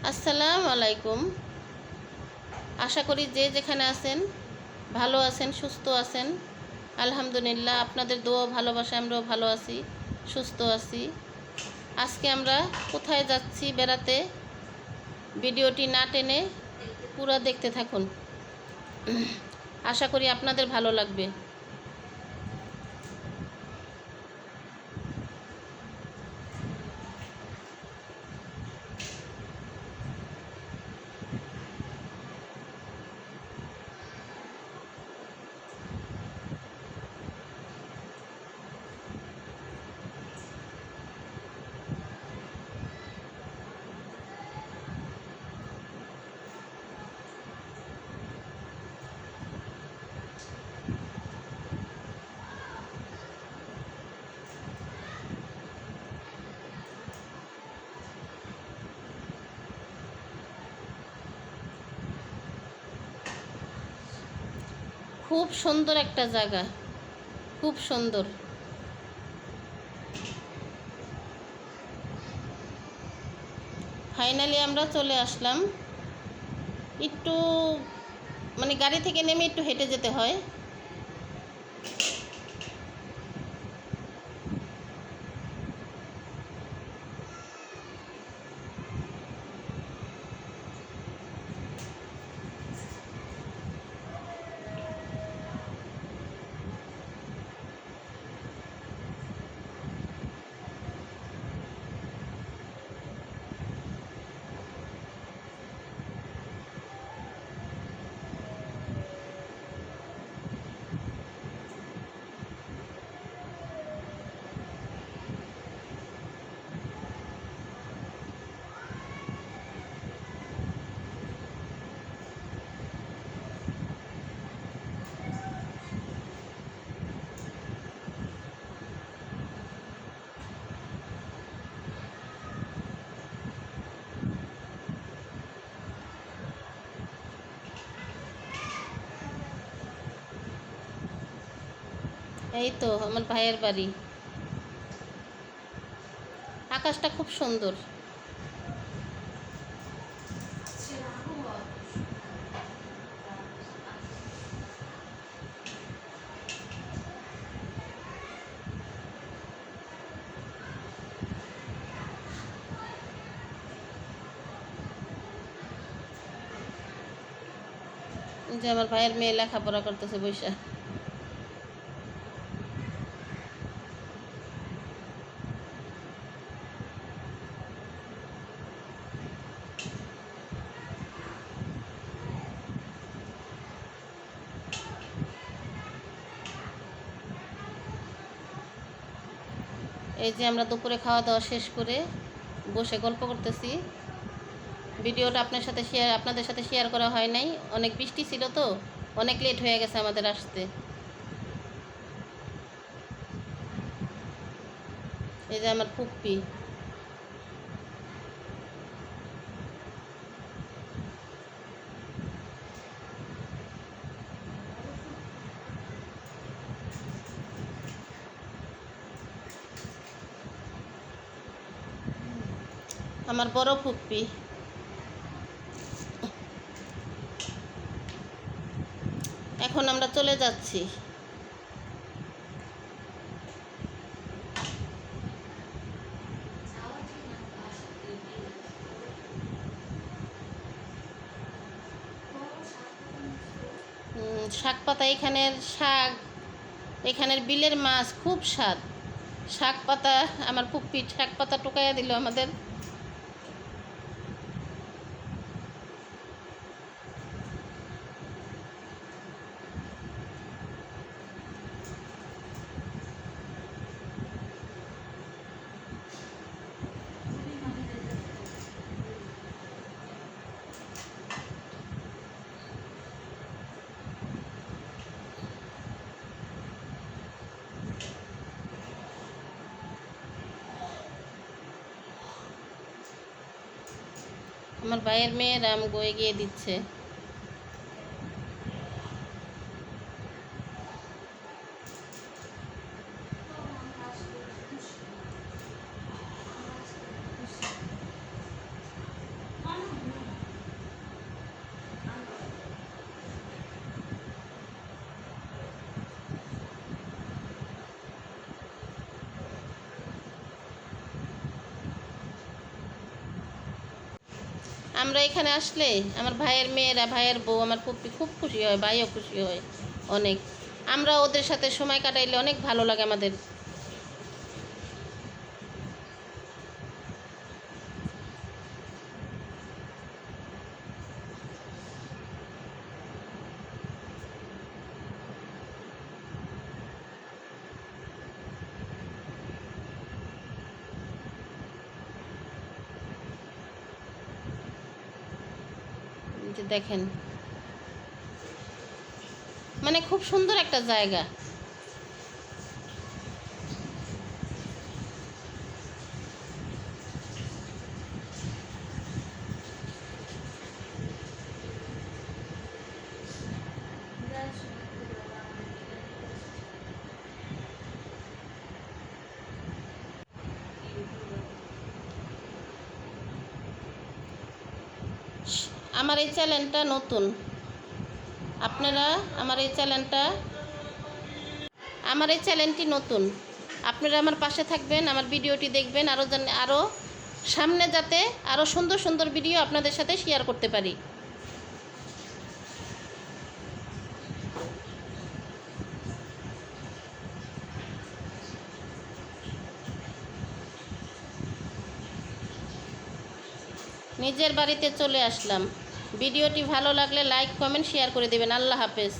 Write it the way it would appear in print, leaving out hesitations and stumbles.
আসসালামু আলাইকুম। আশা করি যে যেখানে আছেন ভালো আছেন, সুস্থ আছেন। আলহামদুলিল্লাহ, আপনাদের দোয়া ভালোবাসা আমরাও ভালো আছি, সুস্থ আছি। আজকে আমরা কোথায় যাচ্ছি বেড়াতে, ভিডিওটি না টেনে পুরো দেখতে থাকুন। আশা করি আপনাদের ভালো লাগবে। খুব সুন্দর একটা জায়গা, খুব সুন্দর। ফাইনালি আমরা চলে আসলাম। একটু গাড়ি থেকে নেমে একটু হেঁটে যেতে হয়। এই তো আমার ভাইয়ের বাড়ি। আকাশটা খুব সুন্দর। যে আমার ভাইয়ের মেয়ে লেখাপড়া করতেছে বৈশা। এই যে আমরা দুপুরে খাওয়া দাওয়া শেষ করে বসে গল্প করতেছি। ভিডিওটা আপনাদের সাথে শেয়ার করা হয় নাই, অনেক বৃষ্টি ছিল তো, অনেক লেট হয়ে গেছে আমাদের আসতে। এই যে আমার ফুপ্পি। আমার বড় ফুপ্পি। এখন আমরা চলে যাচ্ছি। শাক পাতা, এখানের শাক, এখানের বিলের মাছ খুব স্বাদ। শাক পাতা, আমার ফুপ্পি শাক পাতা টোকাইয়া দিল আমাদের। আমার ভাইয়ের মেয়ে রাম গয়ে গিয়ে দিচ্ছে। আমরা এখানে আসলে আমার ভাইয়ের মেয়েরা, ভাইয়ের বউ, আমার ফুপি খুব খুশি হয়, ভাইও খুশি হয় অনেক। আমরা ওদের সাথে সময় কাটাইলে অনেক ভালো লাগে আমাদের। যে দেখেন, মানে খুব সুন্দর একটা জায়গা। আমার এই চ্যানেলটা নতুন, আপনারা আমার এই চ্যানেলটি নতুন, আপনারা আমার পাশে থাকবেন, আমার ভিডিওটি দেখবেন, আরও সামনে যাতে আরও সুন্দর সুন্দর ভিডিও আপনাদের সাথে শেয়ার করতে পারি। নিজের বাড়িতে চলে আসলাম। ভিডিওটি ভালো লাগলে লাইক, কমেন্ট, শেয়ার করে দেবেন। আল্লাহ হাফেজ।